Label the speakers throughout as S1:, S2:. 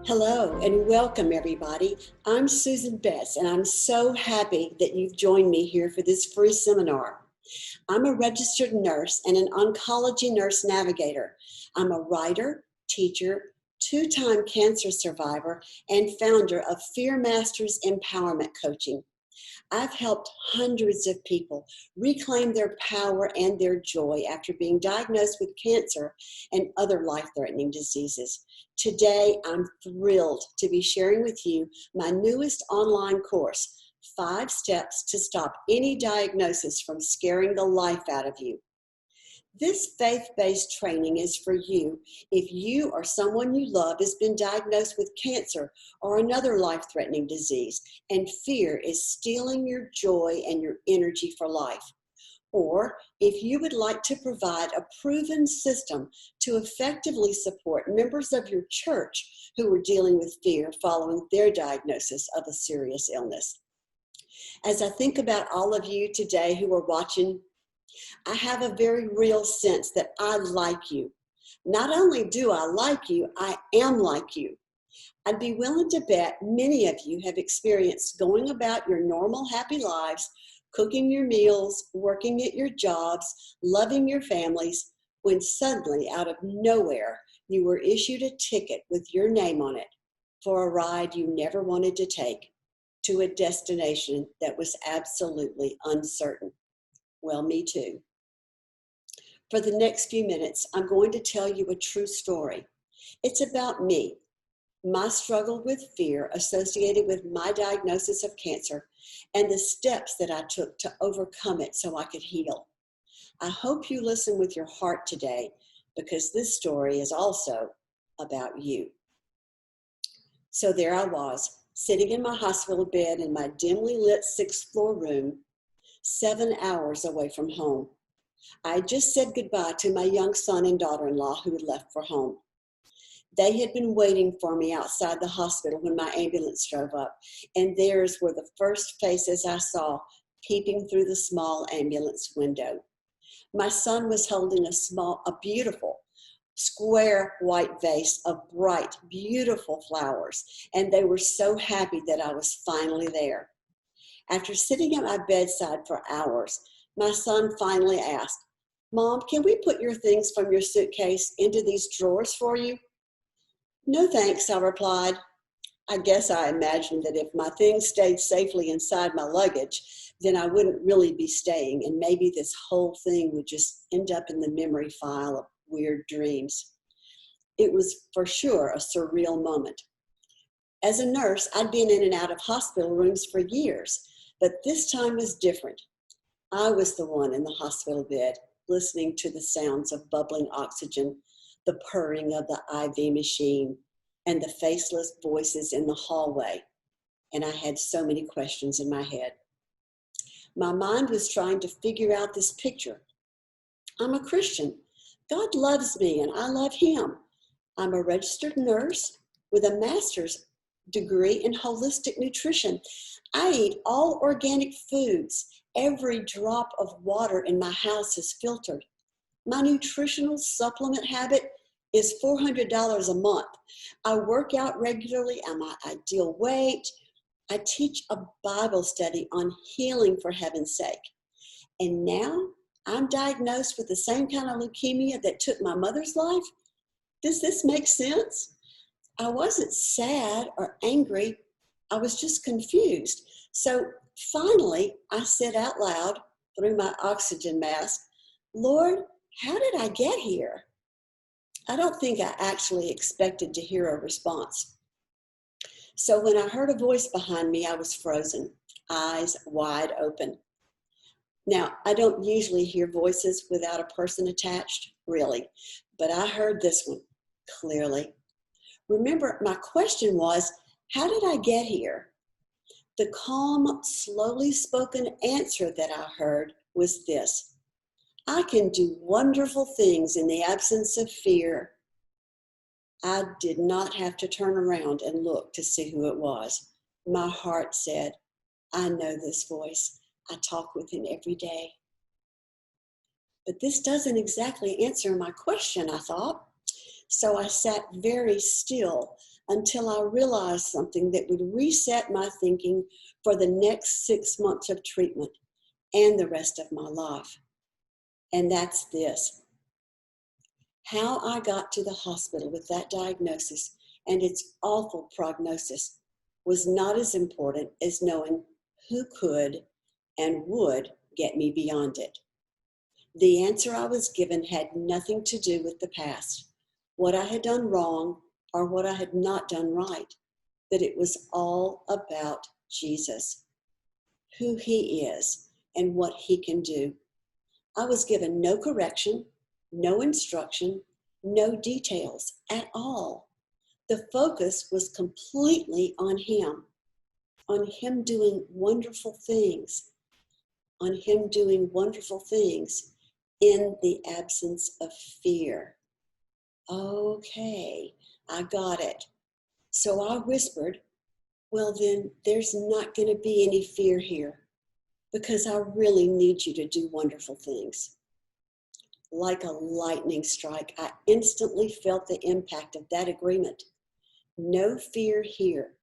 S1: Hello and welcome everybody. I'm Suzan Betts and I'm so happy that you've joined me here for this free seminar. I'm a registered nurse and an oncology nurse navigator. I'm a writer, teacher, two-time cancer survivor, and founder of Fear Masters Empowerment Coaching. I've helped hundreds of people reclaim their power and their joy after being diagnosed with cancer and other life-threatening diseases. Today, I'm thrilled to be sharing with you my newest online course, 5 Steps to Stop Any Diagnosis from Scaring the Life Out of You. This faith-based training is for you if you or someone you love has been diagnosed with cancer or another life-threatening disease, and fear is stealing your joy and your energy for life. Or if you would like to provide a proven system to effectively support members of your church who are dealing with fear following their diagnosis of a serious illness. As I think about all of you today who are watching, I have a very real sense that I like you. Not only do I like you, I am like you. I'd be willing to bet many of you have experienced going about your normal happy lives, cooking your meals, working at your jobs, loving your families, when suddenly out of nowhere you were issued a ticket with your name on it for a ride you never wanted to take to a destination that was absolutely uncertain. Well, me too. For the next few minutes, I'm going to tell you a true story. It's about me, my struggle with fear associated with my diagnosis of cancer, and the steps that I took to overcome it so I could heal. I hope you listen with your heart today, because this story is also about you. So there I was, sitting in my hospital bed in my dimly lit 6th floor room, 7 hours away from home. I had just said goodbye to my young son and daughter-in-law who had left for home. They had been waiting for me outside the hospital when my ambulance drove up, and theirs were the first faces I saw peeping through the small ambulance window. My son was holding a beautiful, square white vase of bright, beautiful flowers, and they were so happy that I was finally there. After sitting at my bedside for hours, my son finally asked, "Mom, can we put your things from your suitcase into these drawers for you?" "No thanks," I replied. I guess I imagined that if my things stayed safely inside my luggage, then I wouldn't really be staying, and maybe this whole thing would just end up in the memory file of weird dreams. It was for sure a surreal moment. As a nurse, I'd been in and out of hospital rooms for years, but this time was different. I was the one in the hospital bed, listening to the sounds of bubbling oxygen, the purring of the IV machine, and the faceless voices in the hallway. And I had so many questions in my head. My mind was trying to figure out this picture. I'm a Christian. God loves me and I love him. I'm a registered nurse with a master's degree in holistic nutrition. I eat all organic foods. Every drop of water in my house is filtered. My nutritional supplement habit is $400 a month. I work out regularly. I'm my ideal weight. I teach a Bible study on healing, for heaven's sake. And now I'm diagnosed with the same kind of leukemia that took my mother's life. Does this make sense? I wasn't sad or angry. I was just confused. So finally, I said out loud through my oxygen mask, "Lord, how did I get here?" I don't think I actually expected to hear a response. So when I heard a voice behind me, I was frozen, eyes wide open. Now, I don't usually hear voices without a person attached, really, but I heard this one clearly. Remember, my question was, how did I get here? The calm, slowly spoken answer that I heard was this: I can do wonderful things in the absence of fear. I did not have to turn around and look to see who it was. My heart said, I know this voice. I talk with him every day. But this doesn't exactly answer my question, I thought. So I sat very still, until I realized something that would reset my thinking for the next 6 months of treatment and the rest of my life. And that's this. How I got to the hospital with that diagnosis and its awful prognosis was not as important as knowing who could and would get me beyond it. The answer I was given had nothing to do with the past, what I had done wrong or what I had not done right, that it was all about Jesus, who he is and what he can do. I was given no correction, no instruction, no details at all. The focus was completely on him doing wonderful things, on him doing wonderful things in the absence of fear. Okay, I got it. So I whispered, well then, there's not going to be any fear here because I really need you to do wonderful things. Like a lightning strike, I instantly felt the impact of that agreement. No fear here.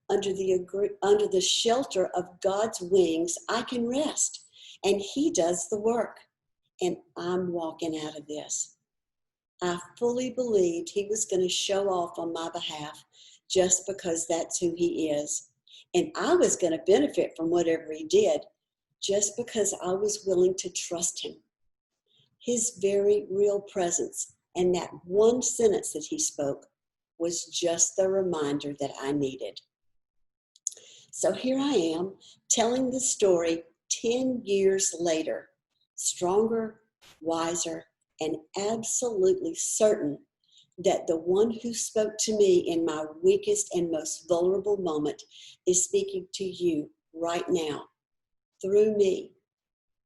S1: Under the shelter of God's wings, I can rest, and he does the work, and I'm walking out of this. I fully believed he was going to show off on my behalf just because that's who he is, and I was going to benefit from whatever he did just because I was willing to trust him. His very real presence and that one sentence that he spoke was just the reminder that I needed. So here I am telling the story 10 years later, stronger, wiser, and absolutely certain that the one who spoke to me in my weakest and most vulnerable moment is speaking to you right now through me,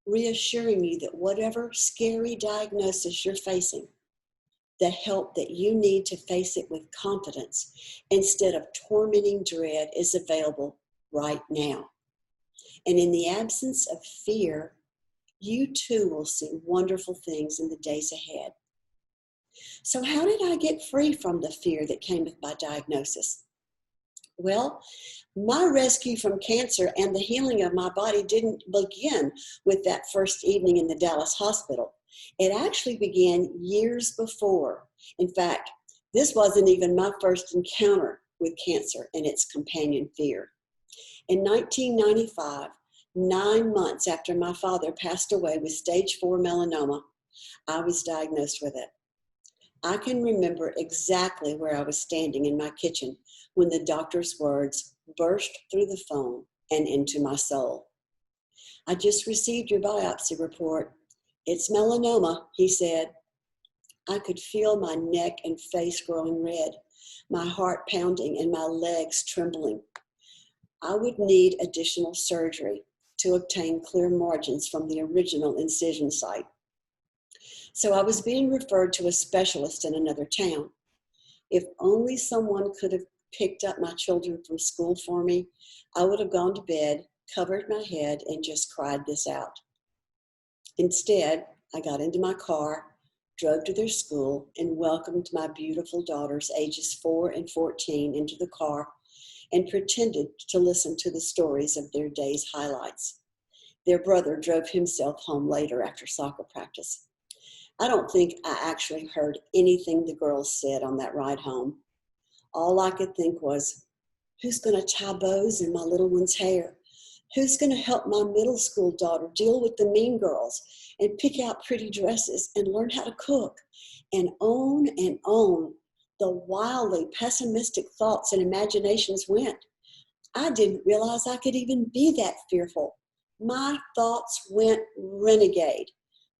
S1: reassuring you that whatever scary diagnosis you're facing, the help that you need to face it with confidence instead of tormenting dread is available right now. And in the absence of fear, you too will see wonderful things in the days ahead. So how did I get free from the fear that came with my diagnosis? Well, my rescue from cancer and the healing of my body didn't begin with that first evening in the Dallas hospital. It actually began years before. In fact, this wasn't even my first encounter with cancer and its companion fear. In 1995, 9 months after my father passed away with stage 4 melanoma, I was diagnosed with it. I can remember exactly where I was standing in my kitchen when the doctor's words burst through the phone and into my soul. I just received your biopsy report. It's melanoma, he said. I could feel my neck and face growing red, my heart pounding and my legs trembling. I would need additional surgery to obtain clear margins from the original incision site. So I was being referred to a specialist in another town. If only someone could have picked up my children from school for me, I would have gone to bed, covered my head, and just cried this out. Instead, I got into my car, drove to their school, and welcomed my beautiful daughters, ages 4 and 14, into the car and pretended to listen to the stories of their day's highlights. Their brother drove himself home later after soccer practice. I don't think I actually heard anything the girls said on that ride home. All I could think was, who's going to tie bows in my little one's hair? Who's going to help my middle school daughter deal with the mean girls and pick out pretty dresses and learn how to cook? And on the wildly pessimistic thoughts and imaginations went. I didn't realize I could even be that fearful. My thoughts went renegade.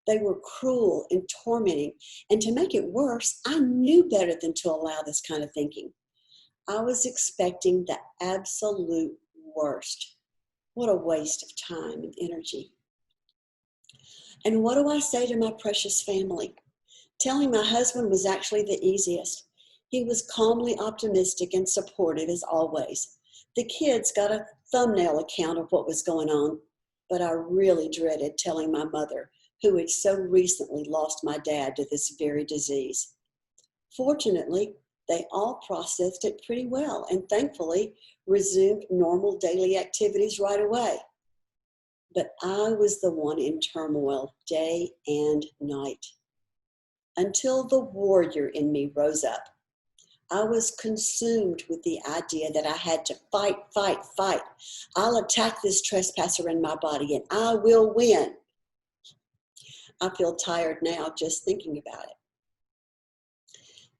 S1: They were cruel and tormenting. And to make it worse, I knew better than to allow this kind of thinking. I was expecting the absolute worst. What a waste of time and energy. And what do I say to my precious family? Telling my husband was actually the easiest. He was calmly optimistic and supportive as always. The kids got a thumbnail account of what was going on, but I really dreaded telling my mother, who had so recently lost my dad to this very disease. Fortunately, They all processed it pretty well and thankfully resumed normal daily activities right away. But I was the one in turmoil day and night until the warrior in me rose up. I was consumed with the idea that I had to fight, fight, fight. I'll attack this trespasser in my body and I will win. I feel tired now just thinking about it.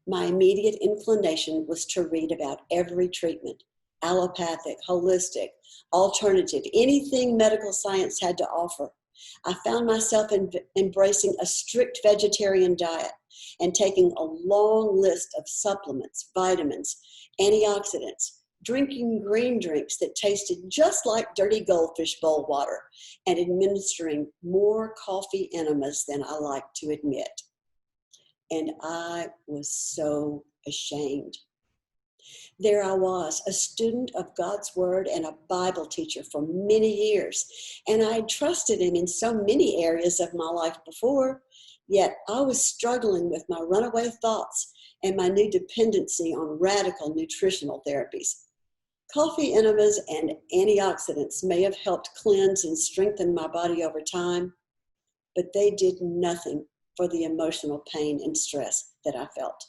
S1: My immediate inclination was to read about every treatment, allopathic, holistic, alternative, anything medical science had to offer. I found myself embracing a strict vegetarian diet and taking a long list of supplements, vitamins, antioxidants, drinking green drinks that tasted just like dirty goldfish bowl water, and administering more coffee enemas than I like to admit. And I was so ashamed. There I was, a student of God's Word and a Bible teacher for many years, and I had trusted Him in so many areas of my life before, yet I was struggling with my runaway thoughts and my new dependency on radical nutritional therapies. Coffee enemas and antioxidants may have helped cleanse and strengthen my body over time, but they did nothing for the emotional pain and stress that I felt.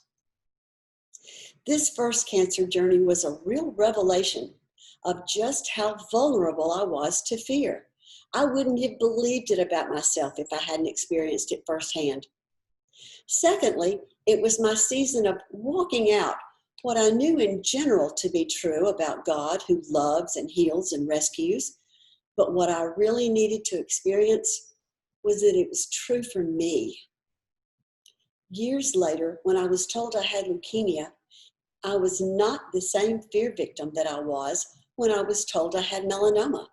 S1: This first cancer journey was a real revelation of just how vulnerable I was to fear. I wouldn't have believed it about myself if I hadn't experienced it firsthand. Secondly, it was my season of walking out what I knew in general to be true about God who loves and heals and rescues, but what I really needed to experience was that it was true for me. Years later, when I was told I had leukemia, I was not the same fear victim that I was when I was told I had melanoma.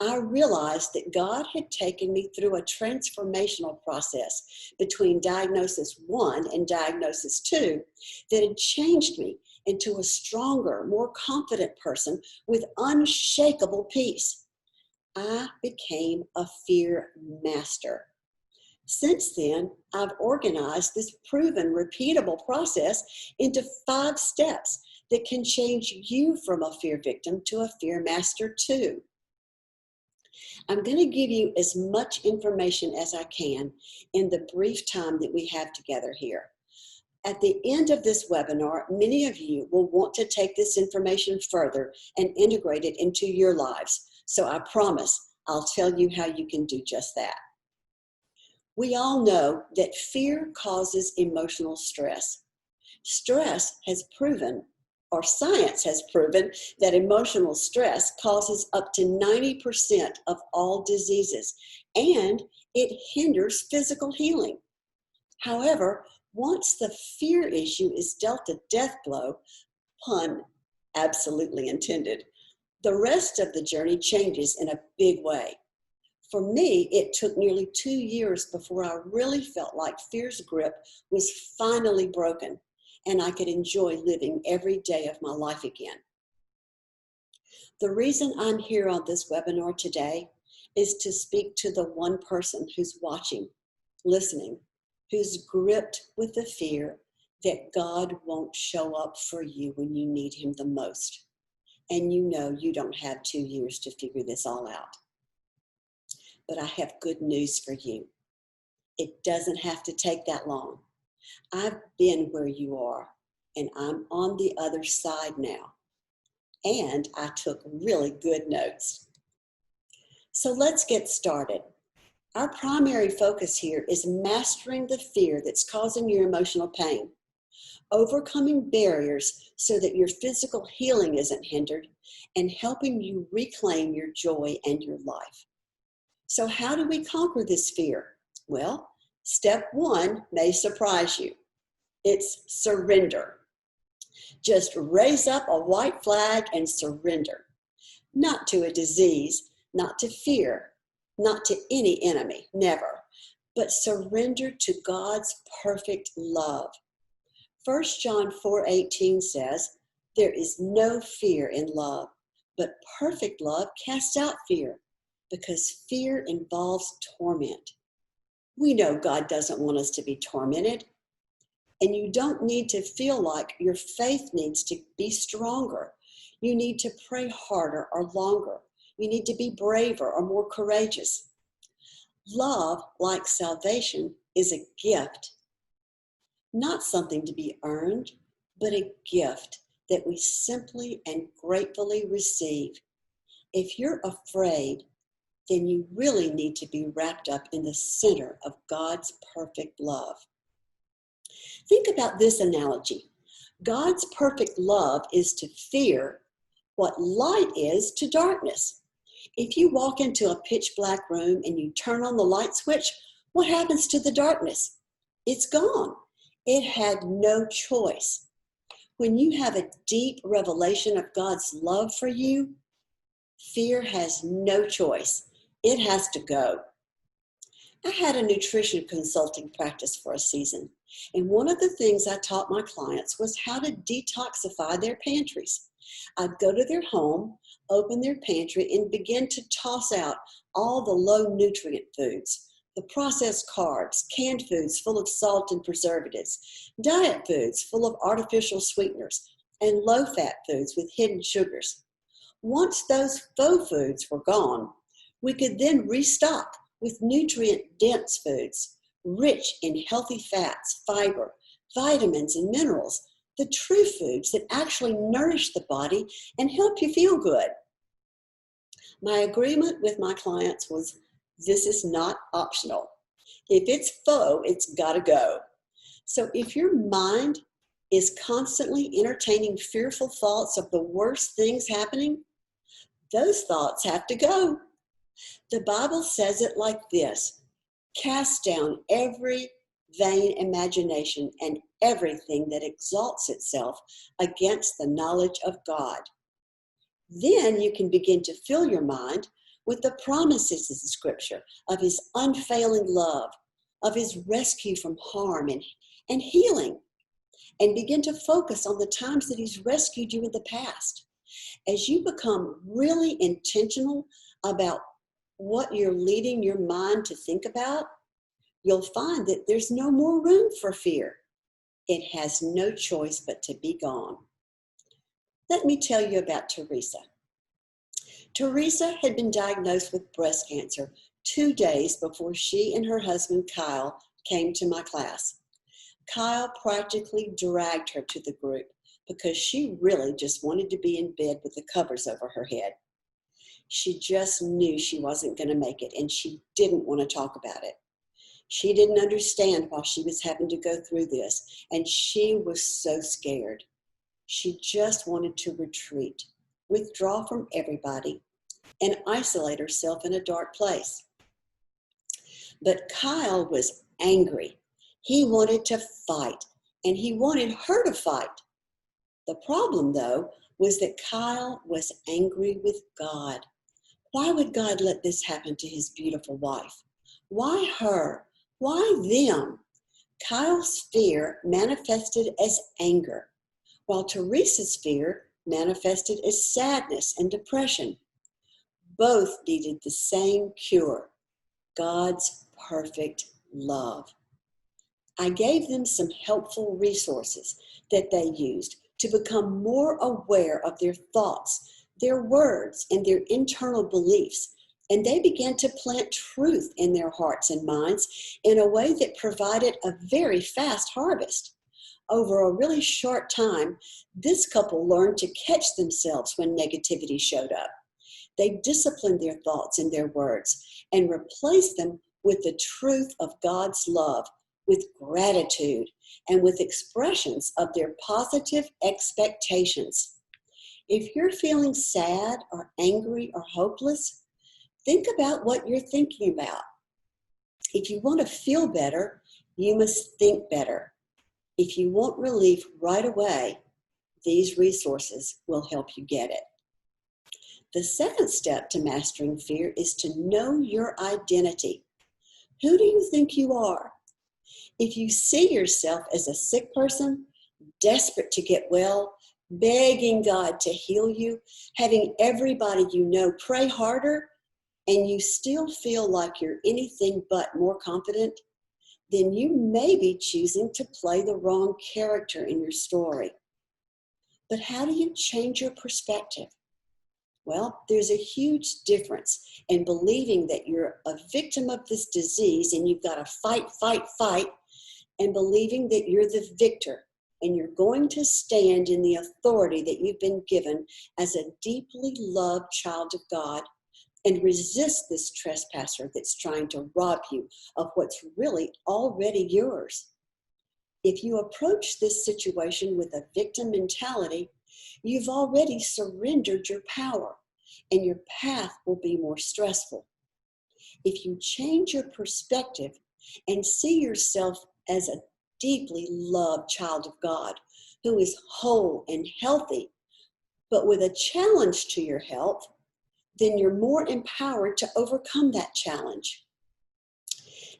S1: I realized that God had taken me through a transformational process between diagnosis 1 and diagnosis 2 that had changed me into a stronger, more confident person with unshakable peace. I became a fear master. Since then, I've organized this proven, repeatable process into 5 steps that can change you from a fear victim to a fear master too. I'm going to give you as much information as I can in the brief time that we have together here. At the end of this webinar, many of you will want to take this information further and integrate it into your lives. So I promise I'll tell you how you can do just that. We all know that fear causes emotional stress. Stress has proven, or science has proven, that emotional stress causes up to 90% of all diseases, and it hinders physical healing. However, once the fear issue is dealt a death blow, pun absolutely intended, the rest of the journey changes in a big way. For me, it took nearly 2 years before I really felt like fear's grip was finally broken and I could enjoy living every day of my life again. The reason I'm here on this webinar today is to speak to the one person who's watching, listening, who's gripped with the fear that God won't show up for you when you need Him the most. And you know you don't have 2 years to figure this all out. But I have good news for you. It doesn't have to take that long. I've been where you are, and I'm on the other side now. And I took really good notes. So let's get started. Our primary focus here is mastering the fear that's causing your emotional pain, overcoming barriers so that your physical healing isn't hindered, and helping you reclaim your joy and your life. So how do we conquer this fear? Well, step 1 may surprise you. It's surrender. Just raise up a white flag and surrender. Not to a disease, not to fear, not to any enemy, never. But surrender to God's perfect love. 1 John 4:18 says, "There is no fear in love, but perfect love casts out fear, because fear involves torment." We know God doesn't want us to be tormented. And you don't need to feel like your faith needs to be stronger. You need to pray harder or longer. You need to be braver or more courageous. Love, like salvation, is a gift, not something to be earned, but a gift that we simply and gratefully receive. If you're afraid, then you really need to be wrapped up in the center of God's perfect love. Think about this analogy. God's perfect love is to fear what light is to darkness. If you walk into a pitch black room and you turn on the light switch, what happens to the darkness? It's gone. It had no choice. When you have a deep revelation of God's love for you, fear has no choice. It has to go. I had a nutrition consulting practice for a season, and one of the things I taught my clients was how to detoxify their pantries. I'd go to their home, open their pantry, and begin to toss out all the low nutrient foods, the processed carbs, canned foods full of salt and preservatives, diet foods full of artificial sweeteners, and low-fat foods with hidden sugars. Once those faux foods were gone, we could then restock with nutrient-dense foods, rich in healthy fats, fiber, vitamins, and minerals, the true foods that actually nourish the body and help you feel good. My agreement with my clients was, this is not optional. If it's faux, it's gotta go. So if your mind is constantly entertaining fearful thoughts of the worst things happening, those thoughts have to go. The Bible says it like this: cast down every vain imagination and everything that exalts itself against the knowledge of God. Then you can begin to fill your mind with the promises of the Scripture, of His unfailing love, of His rescue from harm and healing, and begin to focus on the times that He's rescued you in the past. As you become really intentional about what you're leading your mind to think about, you'll find that there's no more room for fear. It has no choice but to be gone. Let me tell you about Teresa. Teresa had been diagnosed with breast cancer 2 days before she and her husband Kyle came to my class. Kyle practically dragged her to the group because she really just wanted to be in bed with the covers over her head. She just knew she wasn't going to make it, and she didn't want to talk about it. She didn't understand why she was having to go through this, and she was so scared. She just wanted to retreat, withdraw from everybody, and isolate herself in a dark place. But Kyle was angry. He wanted to fight, and he wanted her to fight. The problem, though, was that Kyle was angry with God. Why would God let this happen to his beautiful wife? Why her? Why them? Kyle's fear manifested as anger, while Teresa's fear manifested as sadness and depression. Both needed the same cure: God's perfect love. I gave them some helpful resources that they used to become more aware of their thoughts, their words, and their internal beliefs, and they began to plant truth in their hearts and minds in a way that provided a very fast harvest. Over a really short time, this couple learned to catch themselves when negativity showed up. They disciplined their thoughts and their words and replaced them with the truth of God's love, with gratitude, and with expressions of their positive expectations. If you're feeling sad or angry or hopeless, think about what you're thinking about. If you want to feel better, you must think better. If you want relief right away, these resources will help you get it. The second step to mastering fear is to know your identity. Who do you think you are? If you see yourself as a sick person, desperate to get well, begging God to heal you, having everybody you know pray harder, and you still feel like you're anything but more confident, then you may be choosing to play the wrong character in your story. But how do you change your perspective? Well, there's a huge difference in believing that you're a victim of this disease and you've got to fight, fight, fight, and believing that you're the victor and you're going to stand in the authority that you've been given as a deeply loved child of God and resist this trespasser that's trying to rob you of what's really already yours. If you approach this situation with a victim mentality, you've already surrendered your power and your path will be more stressful. If you change your perspective and see yourself as a deeply loved child of God who is whole and healthy, but with a challenge to your health, then you're more empowered to overcome that challenge.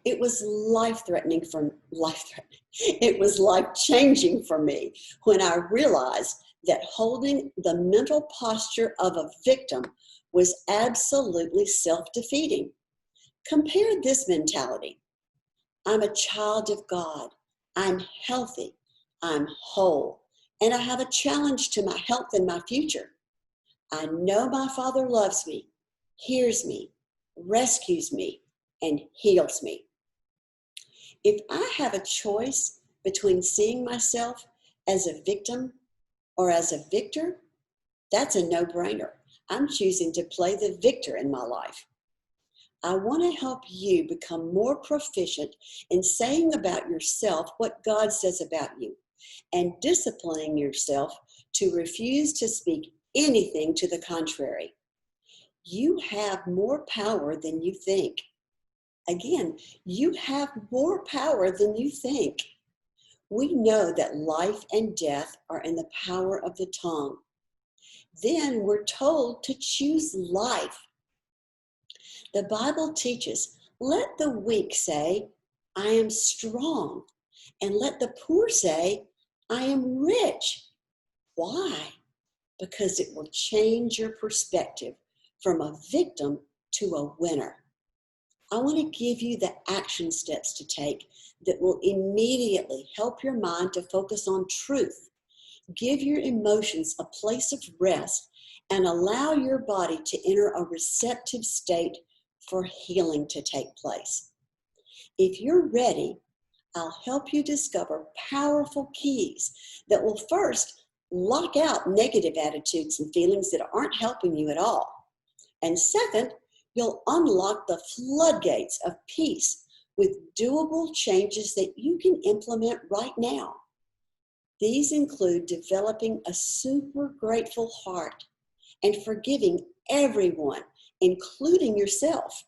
S1: It was life-changing for me when I realized that holding the mental posture of a victim was absolutely self-defeating. Compare this mentality. I'm a child of God. I'm healthy. I'm whole. And I have a challenge to my health and my future. I know my Father loves me, hears me, rescues me, and heals me. If I have a choice between seeing myself as a victim or as a victor, that's a no-brainer. I'm choosing to play the victor in my life. I want to help you become more proficient in saying about yourself what God says about you and disciplining yourself to refuse to speak anything to the contrary. You have more power than you think. Again, you have more power than you think. We know that life and death are in the power of the tongue. Then we're told to choose life. The Bible teaches, let the weak say, I am strong, and let the poor say, I am rich. Why? Because it will change your perspective from a victim to a winner. I want to give you the action steps to take that will immediately help your mind to focus on truth, give your emotions a place of rest, and allow your body to enter a receptive state for healing to take place. If you're ready, I'll help you discover powerful keys that will first lock out negative attitudes and feelings that aren't helping you at all. And second, you'll unlock the floodgates of peace with doable changes that you can implement right now. These include developing a super grateful heart and forgiving everyone, including yourself,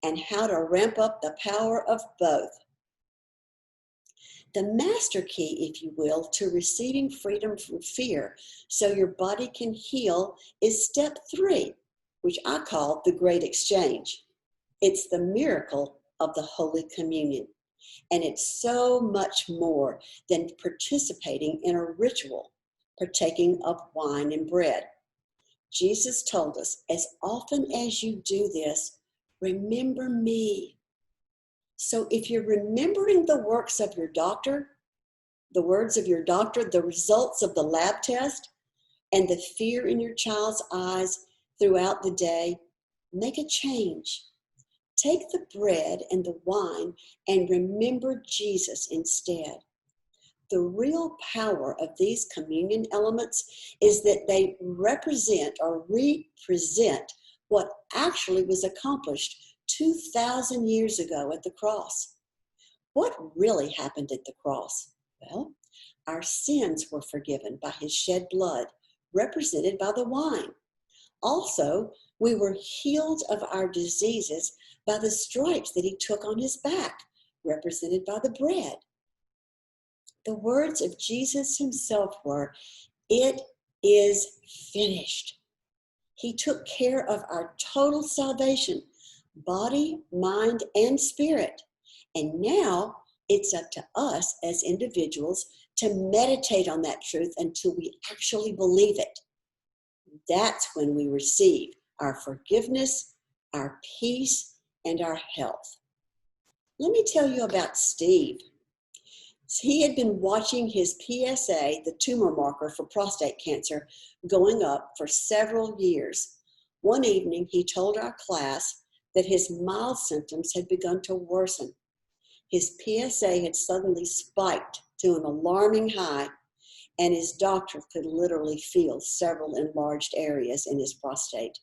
S1: and how to ramp up the power of both. The master key, if you will, to receiving freedom from fear so your body can heal is step 3, which I call the Great Exchange. It's the miracle of the Holy Communion. And it's so much more than participating in a ritual, partaking of wine and bread. Jesus told us, as often as you do this, remember me. So if you're remembering the works of your doctor, the words of your doctor, the results of the lab test, and the fear in your child's eyes throughout the day, make a change. Take the bread and the wine and remember Jesus instead. The real power of these communion elements is that they represent what actually was accomplished 2,000 years ago at the cross. What really happened at the cross? Well, our sins were forgiven by his shed blood, represented by the wine. Also, we were healed of our diseases by the stripes that he took on his back, represented by the bread. The words of Jesus himself were, "It is finished." He took care of our total salvation, body, mind, and spirit. And now it's up to us as individuals to meditate on that truth until we actually believe it. That's when we receive our forgiveness, our peace, and our health. Let me tell you about Steve. He had been watching his PSA, the tumor marker for prostate cancer, going up for several years. One evening, he told our class that his mild symptoms had begun to worsen. His PSA had suddenly spiked to an alarming high, and his doctor could literally feel several enlarged areas in his prostate.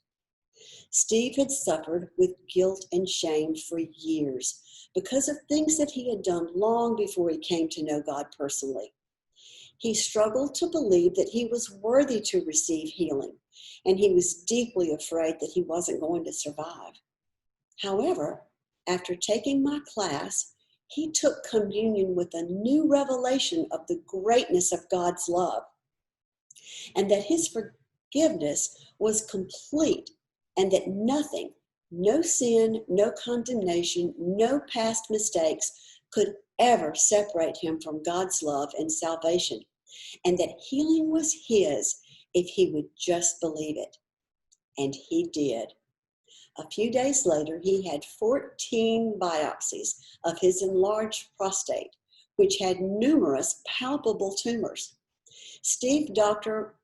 S1: Steve had suffered with guilt and shame for years because of things that he had done long before he came to know God personally. He struggled to believe that he was worthy to receive healing, and he was deeply afraid that he wasn't going to survive. However, after taking my class, he took communion with a new revelation of the greatness of God's love, and that his forgiveness was complete, and that nothing, no sin, no condemnation, no past mistakes could ever separate him from God's love and salvation, and that healing was his if he would just believe it. And he did. A few days later, he had 14 biopsies of his enlarged prostate, which had numerous palpable tumors. Steve's doctor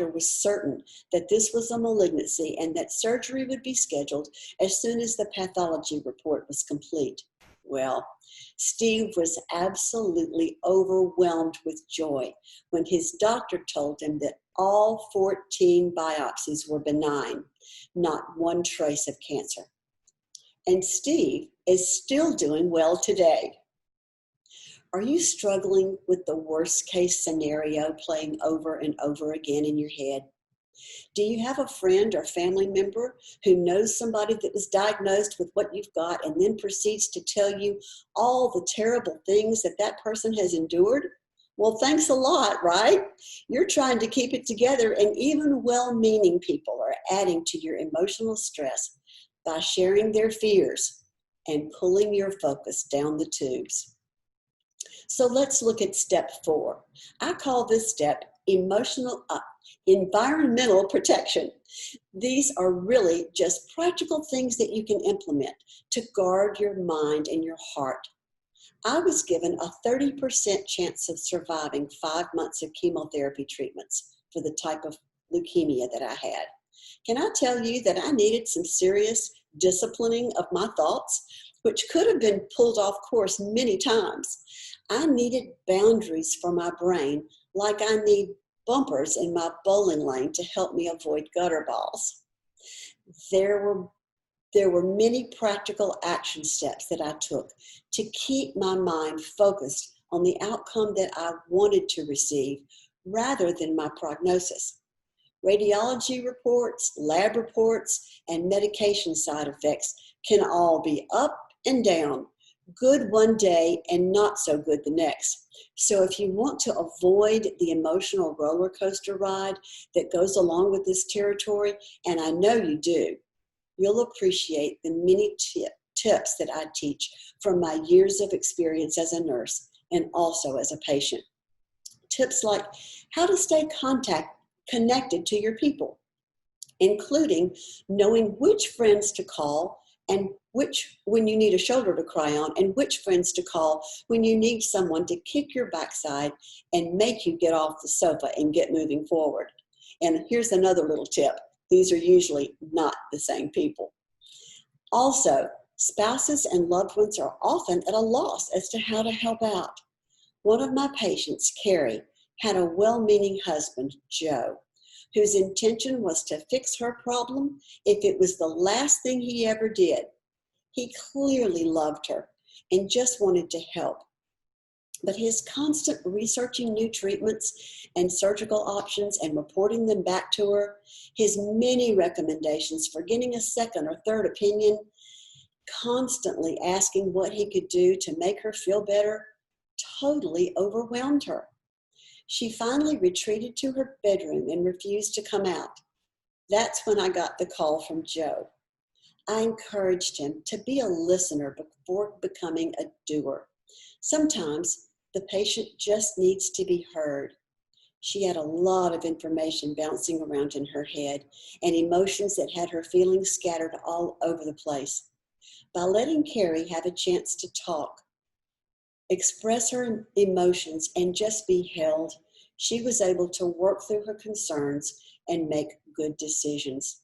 S1: was certain that this was a malignancy and that surgery would be scheduled as soon as the pathology report was complete. Well, Steve was absolutely overwhelmed with joy when his doctor told him that all 14 biopsies were benign, not one trace of cancer. And Steve is still doing well today. Are you struggling with the worst case scenario playing over and over again in your head? Do you have a friend or family member who knows somebody that was diagnosed with what you've got and then proceeds to tell you all the terrible things that that person has endured? Well, thanks a lot, right? You're trying to keep it together, and even well-meaning people are adding to your emotional stress by sharing their fears and pulling your focus down the tubes. So let's look at step 4. I call this step environmental protection. These are really just practical things that you can implement to guard your mind and your heart. I was given a 30% chance of surviving 5 months of chemotherapy treatments for the type of leukemia that I had. Can I tell you that I needed some serious disciplining of my thoughts, which could have been pulled off course many times. I needed boundaries for my brain, like I need bumpers in my bowling lane to help me avoid gutter balls. There were many practical action steps that I took to keep my mind focused on the outcome that I wanted to receive rather than my prognosis. Radiology reports, lab reports, and medication side effects can all be up and down, good one day and not so good the next. So if you want to avoid the emotional roller coaster ride that goes along with this territory, and I know you do, you'll appreciate the many tips that I teach from my years of experience as a nurse and also as a patient. Tips like how to stay connected to your people, including knowing which friends to call and which when you need a shoulder to cry on, and which friends to call when you need someone to kick your backside and make you get off the sofa and get moving forward. And here's another little tip. These are usually not the same people. Also, spouses and loved ones are often at a loss as to how to help out. One of my patients, Carrie, had a well-meaning husband, Joe, whose intention was to fix her problem if it was the last thing he ever did. He clearly loved her and just wanted to help. But his constant researching new treatments and surgical options and reporting them back to her, his many recommendations for getting a second or third opinion, constantly asking what he could do to make her feel better, totally overwhelmed her. She finally retreated to her bedroom and refused to come out. That's when I got the call from Joe. I encouraged him to be a listener before becoming a doer. Sometimes the patient just needs to be heard. She had a lot of information bouncing around in her head and emotions that had her feeling scattered all over the place. By letting Carrie have a chance to talk, express her emotions, and just be held, she was able to work through her concerns and make good decisions.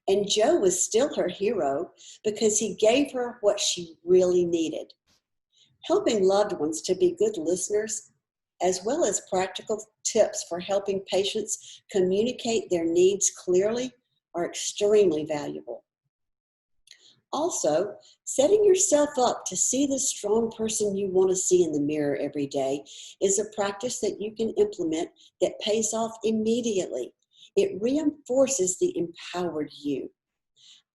S1: And Joe was still her hero because he gave her what she really needed. Helping loved ones to be good listeners, as well as practical tips for helping patients communicate their needs clearly, are extremely valuable. Also, setting yourself up to see the strong person you want to see in the mirror every day is a practice that you can implement that pays off immediately. It reinforces the empowered you.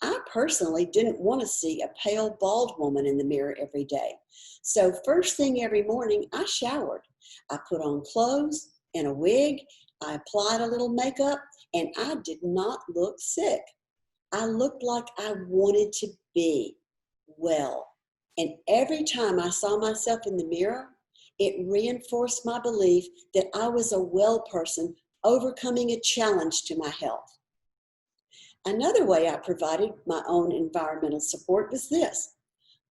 S1: I personally didn't want to see a pale, bald woman in the mirror every day. So first thing every morning, I showered. I put on clothes and a wig. I applied a little makeup, and I did not look sick. I looked like I wanted to be well. And every time I saw myself in the mirror, it reinforced my belief that I was a well person overcoming a challenge to my health. Another way I provided my own environmental support was this.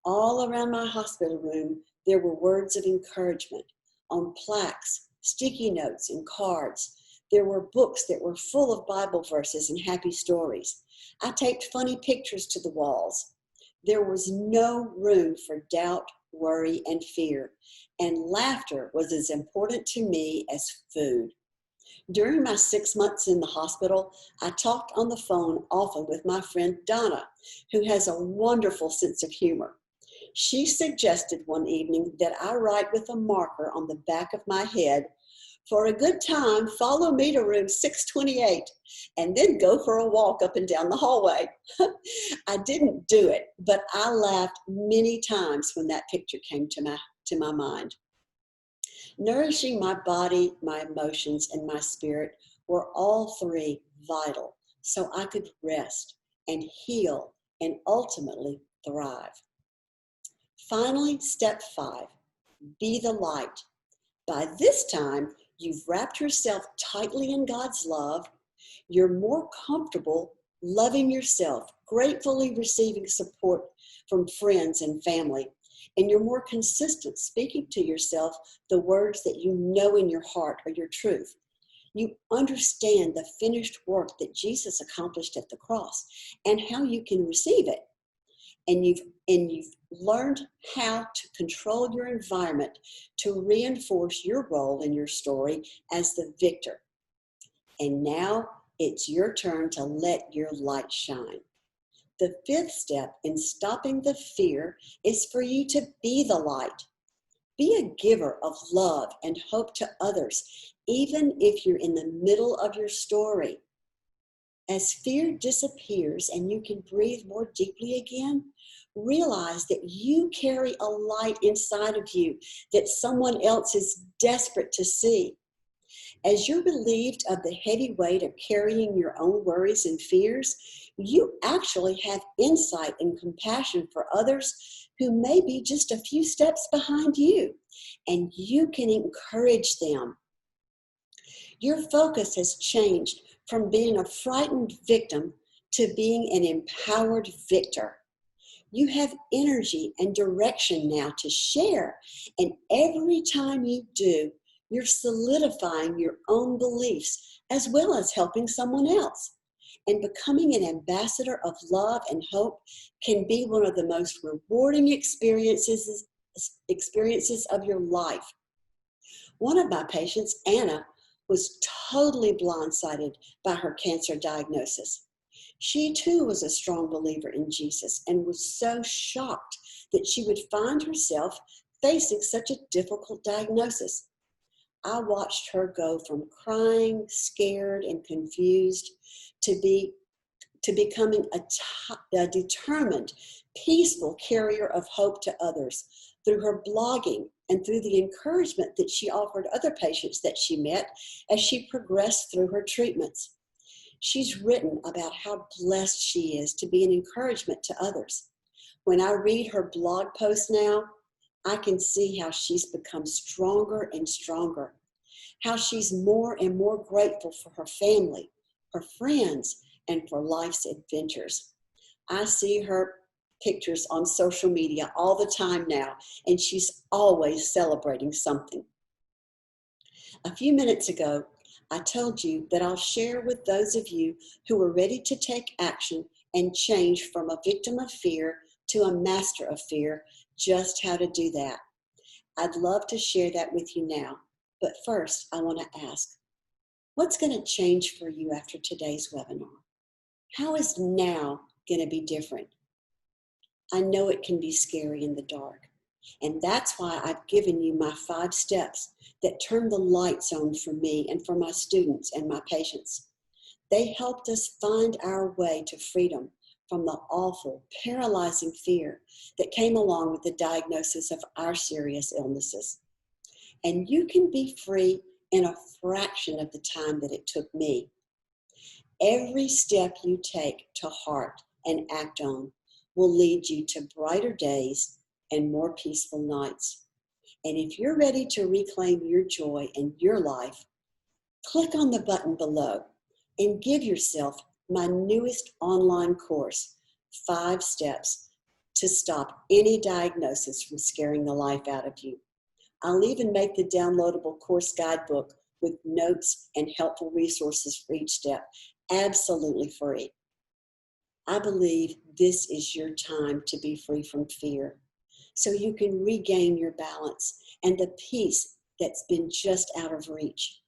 S1: All around my hospital room, there were words of encouragement on plaques, sticky notes, and cards. There were books that were full of Bible verses and happy stories. I taped funny pictures to the walls. There was no room for doubt, worry, and fear, and laughter was as important to me as food. During my 6 months in the hospital, I talked on the phone often with my friend Donna, who has a wonderful sense of humor. She suggested one evening that I write with a marker on the back of my head, "For a good time, follow me to room 628, and then go for a walk up and down the hallway." I didn't do it, but I laughed many times when that picture came to my mind. Nourishing my body, my emotions, and my spirit were all three vital so I could rest and heal and ultimately thrive. Finally, step 5, be the light. By this time, you've wrapped yourself tightly in God's love. You're more comfortable loving yourself, gratefully receiving support from friends and family, and you're more consistent speaking to yourself the words that you know in your heart are your truth. You understand the finished work that Jesus accomplished at the cross and how you can receive it. And you've learned how to control your environment to reinforce your role in your story as the victor. And now it's your turn to let your light shine. The 5th step in stopping the fear is for you to be the light. Be a giver of love and hope to others, even if you're in the middle of your story. As fear disappears and you can breathe more deeply again, realize that you carry a light inside of you that someone else is desperate to see. As you're relieved of the heavy weight of carrying your own worries and fears, you actually have insight and compassion for others who may be just a few steps behind you, and you can encourage them. Your focus has changed from being a frightened victim to being an empowered victor. You have energy and direction now to share, and every time you do, you're solidifying your own beliefs as well as helping someone else. And becoming an ambassador of love and hope can be one of the most rewarding experiences of your life. One of my patients, Anna, was totally blindsided by her cancer diagnosis. She too was a strong believer in Jesus and was so shocked that she would find herself facing such a difficult diagnosis. I watched her go from crying, scared, and confused to becoming a determined, peaceful carrier of hope to others through her blogging and through the encouragement that she offered other patients that she met as she progressed through her treatments. She's written about how blessed she is to be an encouragement to others. When I read her blog posts now, I can see how she's become stronger and stronger, how she's more and more grateful for her family, her friends, and for life's adventures. I see her pictures on social media all the time now, and she's always celebrating something. A few minutes ago, I told you that I'll share with those of you who are ready to take action and change from a victim of fear to a master of fear just how to do that. I'd love to share that with you now, but first I want to ask, what's going to change for you after today's webinar? How is now going to be different? I know it can be scary in the dark, and that's why I've given you my 5 steps that turn the lights on for me and for my students and my patients. They helped us find our way to freedom from the awful, paralyzing fear that came along with the diagnosis of our serious illnesses. And you can be free in a fraction of the time that it took me. Every step you take to heart and act on will lead you to brighter days and more peaceful nights. And if you're ready to reclaim your joy in your life, click on the button below and give yourself my newest online course, 5 Steps to Stop Any Diagnosis from Scaring the Life Out of You. I'll even make the downloadable course guidebook with notes and helpful resources for each step absolutely free. I believe this is your time to be free from fear, so you can regain your balance and the peace that's been just out of reach.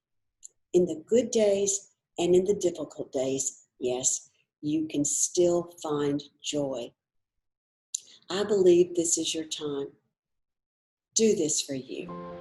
S1: In the good days and in the difficult days, yes, you can still find joy. I believe this is your time. Do this for you.